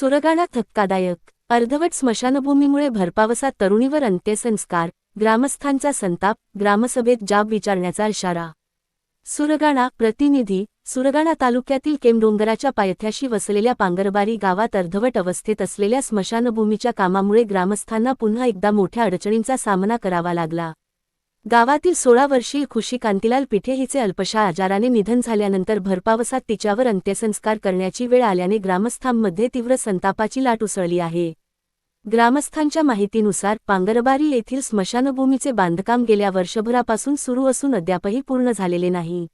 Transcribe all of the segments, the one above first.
सुरगाणा धक्कादायक. अर्धवट स्मशानभूमीमुळे भरपावसात तरुणीवर अंत्यसंस्कार, ग्रामस्थांचा संताप, ग्रामसभेत जाब विचारण्याचा इशारा. सुरगाणा प्रतिनिधी. सुरगाणा तालुक्यातील केमडोंगराच्या पायथ्याशी वसलेल्या पांगरबारी गावात अर्धवट अवस्थेत असलेल्या स्मशानभूमीच्या कामामुळे ग्रामस्थांना पुन्हा एकदा मोठ्या अडचणींचा सामना करावा लागला. गावातील 16 वर्षीय खुशी कांतीलाल पिठे हिचे अल्पशा आजाराने निधन झाल्यानंतर भरपावसात तिच्यावर अंत्यसंस्कार करण्याची वेळ आल्याने ग्रामस्थांमध्ये तीव्र संतापाची लाट उसळली आहे. ग्रामस्थांच्या माहितीनुसार पांगरबारी येथील स्मशानभूमीचे बांधकाम गेल्या वर्षभरापासून सुरू असून अद्यापही पूर्ण झालेले नाही.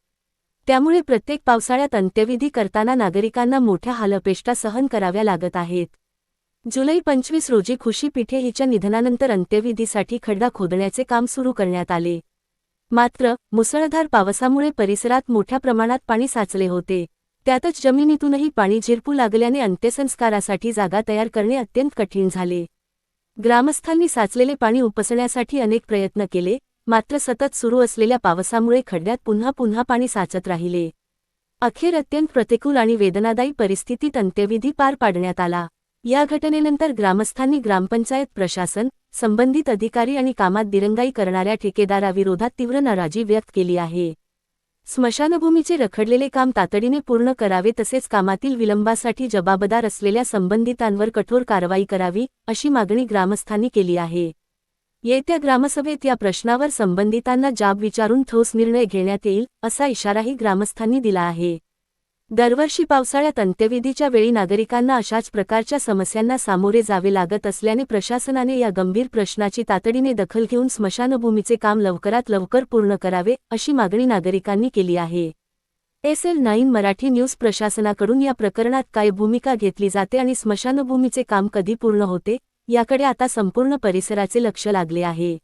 त्यामुळे प्रत्येक पावसाळ्यात अंत्यविधी करताना नागरिकांना मोठ्या हालअपेष्टा सहन कराव्या लागत आहेत. जुलै 25 रोजी खुशी पिठे हिच्या निधनानंतर अंत्यविधीसाठी खड्डा खोदण्याचे काम सुरू करण्यात आले. मात्र मुसळधार पावसामुळे परिसरात मोठ्या प्रमाणात पाणी साचले होते. त्यातच जमिनीतूनही पाणी झिरपू लागल्याने अंत्यसंस्कारासाठी जागा तयार करणे अत्यंत कठीण झाले. ग्रामस्थांनी साचलेले पाणी उपसण्यासाठी अनेक प्रयत्न केले, मात्र सतत सुरू असलेल्या पावसामुळे खड्ड्यात पुन्हा पाणी साचत राहिले. अखेर अत्यंत प्रतिकूल आणि वेदनादायी परिस्थितीत अंत्यविधी पार पाडण्यात आला. या घटनेनंतर ग्रामस्थांनी ग्रामपंचायत प्रशासन, संबंधित अधिकारी आणि कामात दिरंगाई करणाऱ्या ठेकेदाराविरोधात तीव्र नाराजी व्यक्त केली आहे. स्मशानभूमीचे रखडलेले काम तातडीने पूर्ण करावे तसेच कामातील विलंबासाठी जबाबदार असलेल्या संबंधितांवर कठोर कारवाई करावी, अशी मागणी ग्रामस्थांनी केली आहे. येत्या ग्रामसभेत या प्रश्नावर संबंधितांना जाब विचारून ठोस निर्णय घेण्यात येईल, असा इशाराही ग्रामस्थांनी दिला आहे. दरवर्षी पावसाळ्यात अंत्यविधीच्या वेळी नागरिकांना अशाच प्रकारच्या समस्यांना सामोरे जावे लागत असल्याने प्रशासनाने या गंभीर प्रश्नाची तातडीने दखल घेऊन स्मशानभूमीचे काम लवकरात लवकर पूर्ण करावे, अशी मागणी नागरिकांनी केली आहे. SL9 Marathi news. प्रशासनाकडून या प्रकरणात काय भूमिका घेतली जाते आणि स्मशानभूमीचे काम कधी पूर्ण होते, याकडे आता संपूर्ण परिसराचे लक्ष लागले आहे.